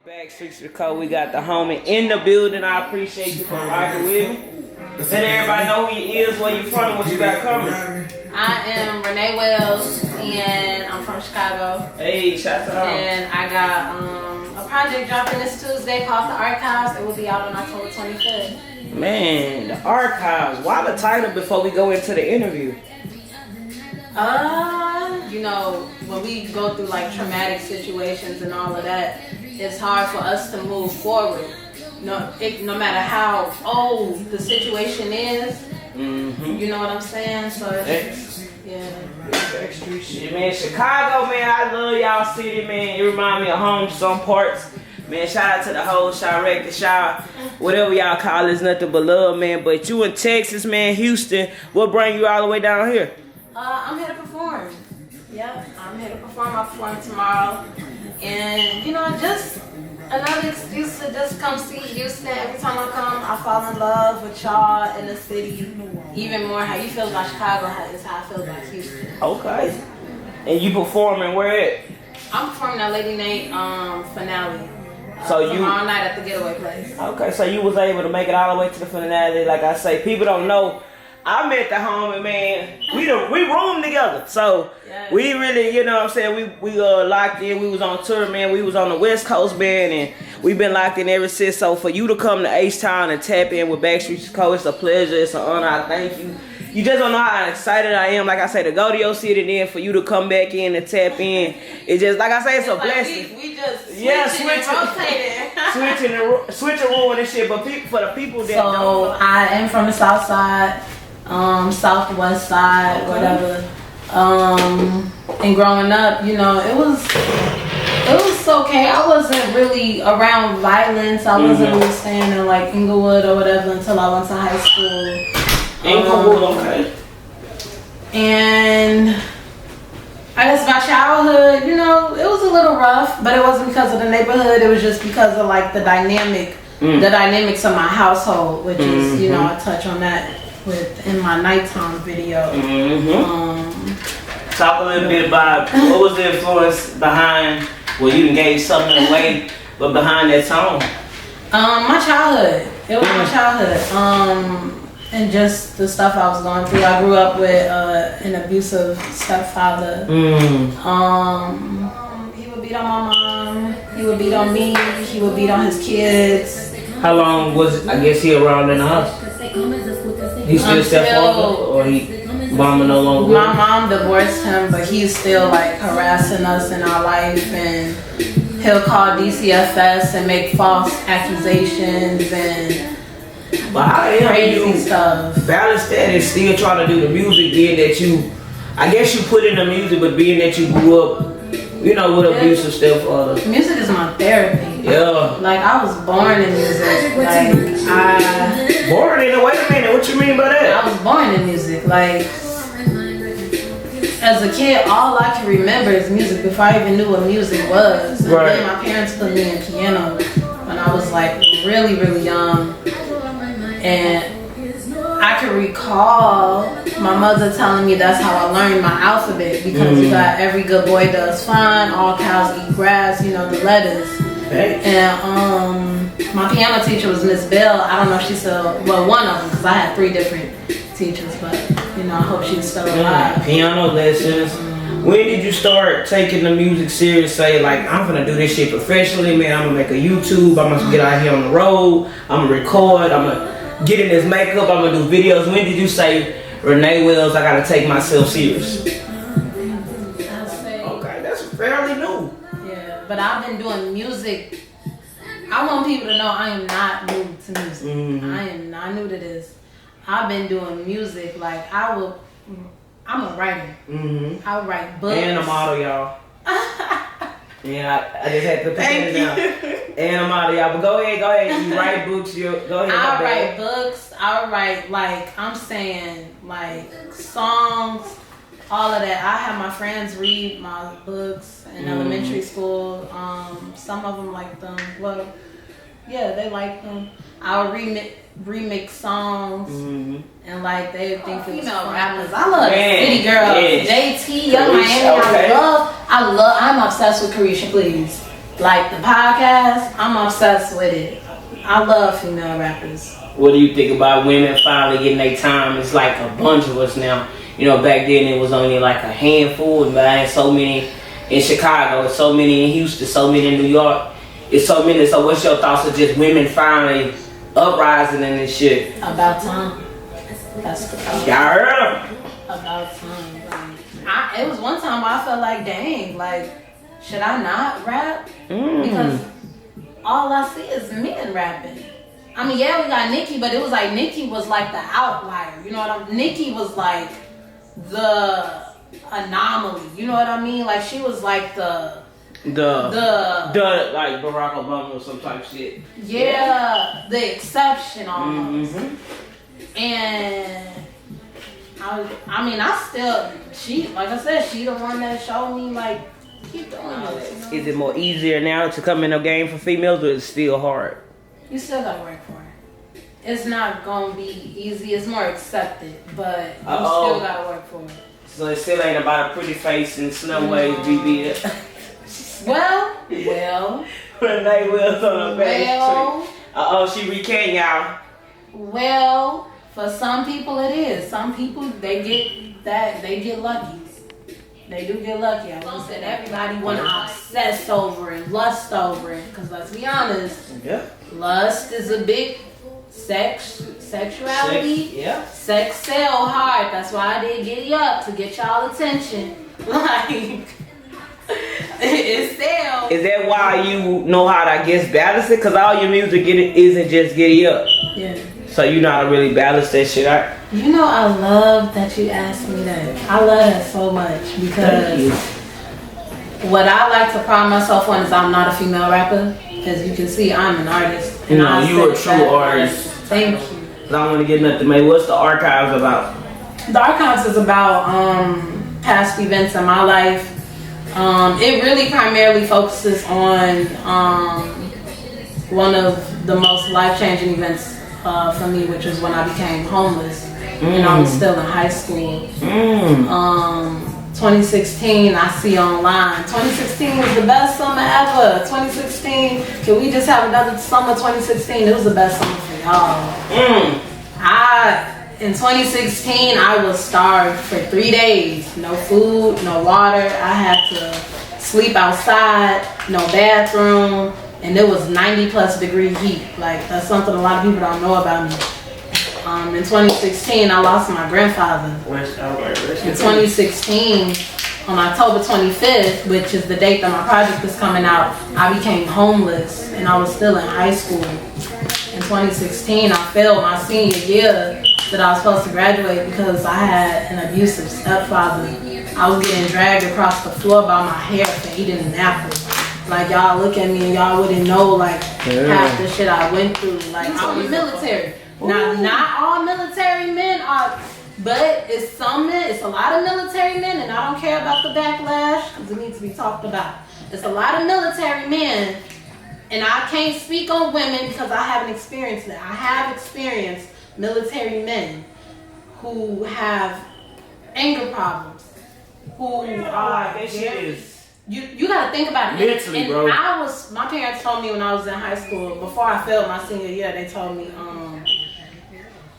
Backstreets Record, we got the homie in the building. I appreciate you for rocking with me. Let everybody know who you is, where you from, and what you got coming. I am Renee Wells, and I'm from Chicago. Hey, shout out. And I got a project dropping this Tuesday called The Archives. It will be out on October 25th. Man, The Archives. Why the title before we go into the interview? You know, when we go through like traumatic situations and all of that, it's hard for us to move forward. No matter how old the situation is, you know what I'm saying? So it's, Backstreet shit, man. Chicago, man, I love y'all city, man. It remind me of home some parts. Man, shout out to the whole Chirac, the shower, whatever y'all call it, it's nothing but love, man. But you in Texas, man, Houston, what bring you all the way down here? I'm here to perform. Yep, I'm here to perform. I'll perform tomorrow. And, you know, just another excuse to just come see Houston. Every time I come, I fall in love with y'all in the city. Even more how you feel about Chicago is how I feel about Houston. Okay. And you performing where at? I'm performing at Lady Nate finale. Tomorrow night at the Getaway Place. Okay, so you was able to make it all the way to the finale. Like I say, people don't know. I met the homie, man. We roomed together, so we really, you know what I'm saying, we locked in. We was on tour, man. We was on the West Coast, man, and we've been locked in ever since. So for you to come to H-Town and tap in with Backstreet Record, it's a pleasure, it's an honor. I thank you. You just don't know how excited I am, like I say, to go to your city, and then for you to come back in and tap in. It's just, like I say, it's a blessing. We just switching room and shit. But for the people that don't know. I am from the South Side. Southwest side, whatever. And growing up, you know, it was okay. I wasn't really around violence. I wasn't really staying in like Inglewood or whatever until I went to high school. Inglewood, okay. And I guess my childhood, you know, it was a little rough, but it wasn't because of the neighborhood. It was just because of like the dynamics of my household, which is, you know, I touch on that in my nighttime video. Talk a little bit about what was the influence behind, well, you gave something away, but behind that song? My childhood. It was my childhood. And just the stuff I was going through. I grew up with an abusive stepfather. He would beat on my mom. He would beat on me. He would beat on his kids. How long was, I guess, he around in the house? He's still stepfather, or mama no longer? My mom divorced him, but he's still like harassing us in our life, and he'll call DCFS and make false accusations and crazy stuff. Balance that and still trying to do the music, being that you, I guess you put in the music, but being that you grew up, you know, with abusive stepfather. Music is my therapy. Yeah. Like, I was born in music. Like, born in it? Wait a minute, what you mean by that? I was born in music. Like, as a kid, all I can remember is music before I even knew what music was. And then my parents put me in piano when I was like really, really young. And I can recall my mother telling me that's how I learned my alphabet, because you got every good boy does fine, all cows eat grass, you know, the letters. And my piano teacher was Miss Bell. I don't know if she's still, well, one of them, because I had 3 different teachers, but you know, I hope she's still alive. Piano lessons. When did you start taking the music serious? Say like, I'm gonna do this shit professionally, man. I'm gonna make a YouTube. I'm gonna get out here on the road. I'm gonna record. I'm gonna get in this makeup. I'm gonna do videos. When did you say, Renee Wells, I gotta take myself serious? Okay, that's fairly new. Yeah, but I've been doing music. I want people to know I am not new to music. I am not new to this. I've been doing music, like I'm a writer. I write books. And a model, y'all. Yeah, I just had to put that down. And a model, y'all. But go ahead. You write books. Go ahead. I write books. I write, like, I'm saying, like, songs, all of that. I have my friends read my books in elementary school. Some of them like them. Well, yeah, they like them. I'll remix songs, and like they think it's female rappers. I love City Girls, JT, Young Miami. I'm obsessed with Carisha, please. Like the podcast, I'm obsessed with it. I love female rappers. What do you think about women finally getting their time? It's like a bunch of us now. You know, back then it was only like a handful, man. So many in Chicago, so many in Houston, so many in New York. It's so many. So what's your thoughts of just women finally uprising in this shit? About time. That's the thought. Y'all heard them? About time. Like, it was one time where I felt like, dang, like, should I not rap? Because all I see is men rapping. I mean, yeah, we got Nicki, but it was like Nicki was like the outlier. You know what I mean? Nicki was like the anomaly. You know what I mean? Like she was like the like Barack Obama or some type shit. Yeah, the exception almost. And I mean, like I said, she the one that showed me like keep doing this. Is it more easier now to come in a game for females, or is it still hard? You still gotta work for it. It's not gonna be easy. It's more accepted, but you still gotta work for it. So it still ain't about a pretty face and slim waist, BB. Well. Renee Wells on the back. She recant y'all. Well, for some people it is. Some people they get lucky. They do get lucky. I won't say that everybody want to obsess over it, lust over it. Because let's be honest, lust is a big sexuality. Sex sell hard. That's why I did Giddy Up, to get y'all attention. Like, it sells. Is that why you know how to, I guess, balance it? Because all your music isn't just Giddy Up. Yeah. So you know how to really balance that shit out? You know, I love that you asked me that. I love that so much because what I like to pride myself on is I'm not a female rapper. As you can see, I'm an artist. And you're a true artist. Thank you. I don't want to get nothing made. What's the archives about? The archives is about past events in my life. It really primarily focuses on one of the most life-changing events for me, which was when I became homeless and I was still in high school. 2016, I see online. 2016 was the best summer ever. 2016, can we just have another summer? 2016, it was the best summer for y'all. In 2016, I was starved for 3 days. No food, no water. I had to sleep outside, no bathroom. And it was 90+ degree heat. Like, that's something a lot of people don't know about me. In 2016, I lost my grandfather. In 2016, on October 25th, which is the date that my project is coming out, I became homeless and I was still in high school. In 2016, I failed my senior year that I was supposed to graduate because I had an abusive stepfather. I was getting dragged across the floor by my hair for eating an apple. Like, y'all look at me and y'all wouldn't know, like, half the shit I went through. Like, I'm in the military. Now, not all military men are, but it's a lot of military men, and I don't care about the backlash, because it needs to be talked about. It's a lot of military men, and I can't speak on women because I haven't experienced that. I have experienced military men who have anger problems, who are You gotta think about it. Mentally, and bro. My parents told me when I was in high school, before I failed my senior year, they told me,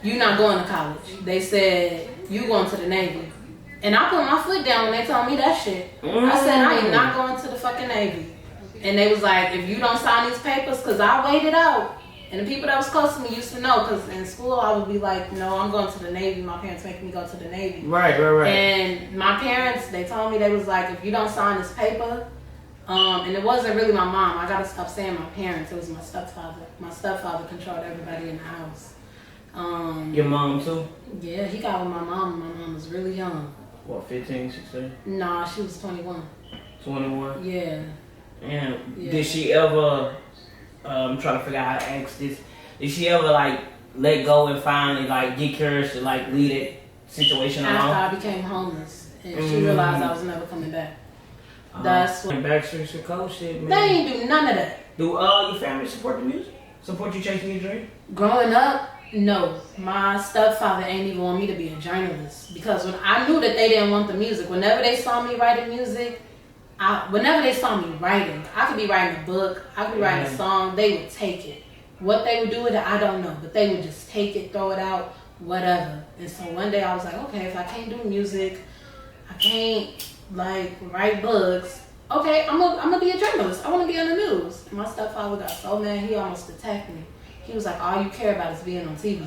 you're not going to college. They said, you going to the Navy. And I put my foot down when they told me that shit. I said, I am not going to the fucking Navy. And they was like, if you don't sign these papers, because I waited out. And the people that was close to me used to know, because in school I would be like, no, I'm going to the Navy. My parents making me go to the Navy. Right. And my parents, they told me, they was like, if you don't sign this paper, and it wasn't really my mom. I got to stop saying my parents. It was my stepfather. My stepfather controlled everybody in the house. Your mom too? Yeah, he got with my mom. My mom was really young. What, 15, 16? Nah, she was 21. 21? Yeah. And did she ever... I'm trying to figure out how to ask this. Did she ever like let go and finally like get courage to like leave that situation alone? After I became homeless and she realized I was never coming back. That's what. Backstreet Chicago shit, man. They ain't do none of that. Do your family support the music? Support you chasing your dream? Growing up, no. My stepfather ain't even want me to be a journalist because when I knew that they didn't want the music. Whenever they saw me writing music, whenever they saw me writing, I could be writing a book, I could be writing a song, they would take it. What they would do with it, I don't know, but they would just take it, throw it out, whatever. And so one day I was like, okay, if I can't do music, I can't like write books. Okay, I'm gonna be a journalist. I want to be on the news. And my stepfather got so mad, he almost attacked me. He was like, all you care about is being on TV.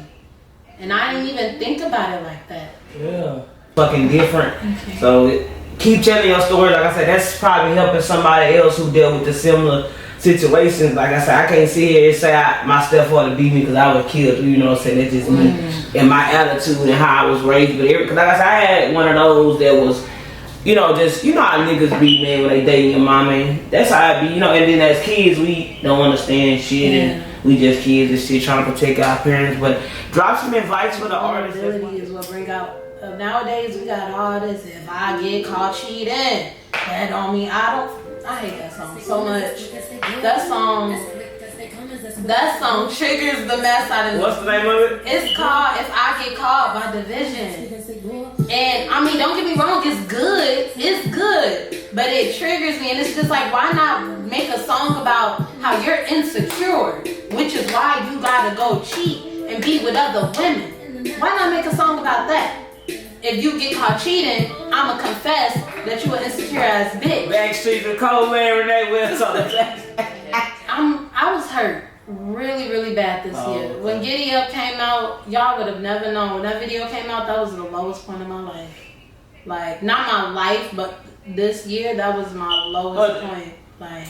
And I didn't even think about it like that. Yeah. Fucking different. Okay. So keep telling your story. Like I said, that's probably helping somebody else who dealt with the similar situations. Like I said, I can't sit here and say my stepfather beat me because I was killed. You know what I'm saying? That's just me and my attitude and how I was raised. But because like I said, I had one of those that was, you know, just, you know how niggas be, man, when they dating your mama, and that's how I be, you know. And then as kids, we don't understand shit, and we just kids and shit trying to protect our parents. But drop some advice for the artists. Vulnerability is what bring out. Nowadays, we got all this. If I get caught cheating, that don't mean I hate that song so much. That song triggers the mess out of me. What's the name of it? It's called If I Get Caught by Division. And I mean, don't get me wrong, it's good, but it triggers me, and it's just like, why not make a song about how you're insecure, which is why you gotta go cheat and be with other women? Why not make a song about that? If you get caught cheating, I'ma confess that you an insecure ass bitch. Backstreet the Cold Man, Renee Wells on the I was hurt really, really bad this year. When Giddy Up came out, y'all would have never known. When that video came out, that was the lowest point of my life. Like, not my life, but this year, that was my lowest point. Like,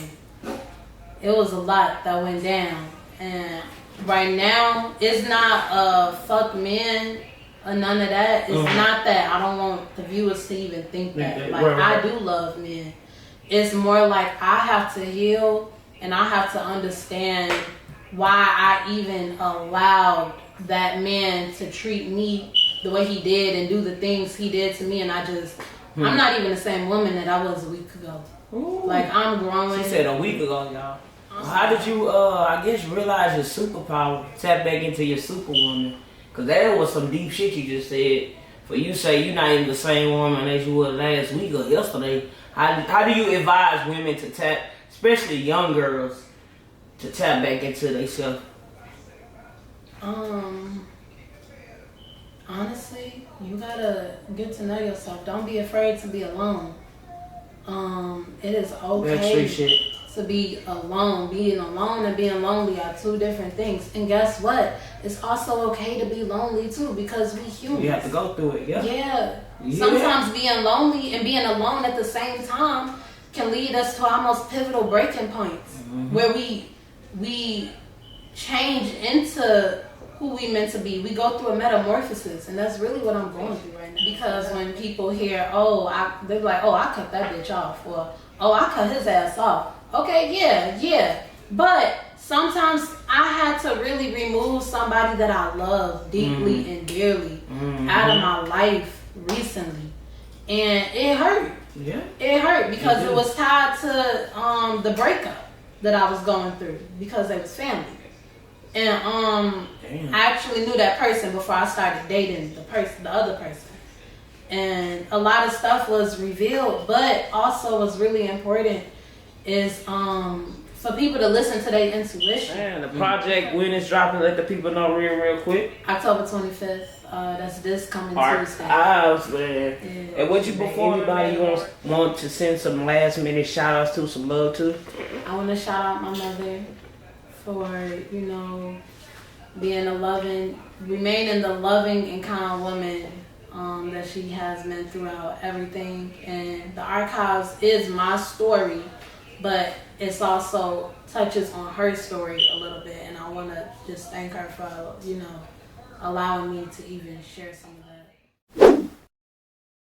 it was a lot that went down. And right now, it's not fuck men or none of that. It's not that. I don't want the viewers to even think that. Like, I do love men. It's more like I have to heal and I have to understand why I even allowed that man to treat me the way he did and do the things he did to me. And I'm not even the same woman that I was a week ago. Ooh. Like, I'm growing. She said a week ago, y'all. How did you, I guess, realize your superpower, tap back into your superwoman? Because that was some deep shit you just said. For you say you're not even the same woman as you were last week or yesterday. How do you advise women to tap, especially young girls, to tap back into themselves? Honestly, you gotta get to know yourself. Don't be afraid to be alone. It is okay to be alone. Being alone and being lonely are two different things. And guess what? It's also okay to be lonely too, because we humans. You have to go through it, Yeah. Sometimes being lonely and being alone at the same time can lead us to our most pivotal breaking points, where we change into who we meant to be. We go through a metamorphosis, and that's really what I'm going through right now. Because when people hear, they're like, I cut that bitch off, or I cut his ass off. Okay, yeah. But sometimes I had to really remove somebody that I love deeply and dearly out of my life recently. And it hurt. Yeah. It hurt because it was tied to the breakup that I was going through, because they was family. And I actually knew that person before I started dating the other person. And a lot of stuff was revealed, but also what's really important is for people to listen to their intuition. Man, the project when it's dropping, let the people know real quick. October 25th. That's this coming Tuesday. Man. Yeah. And what you before anybody you want to send some last minute shout outs to, some love to? I want to shout out my mother for, remaining the loving and kind woman that she has been throughout everything. And the archives is my story, but it's also touches on her story a little bit. And I want to just thank her for, allowing me to even share some of that.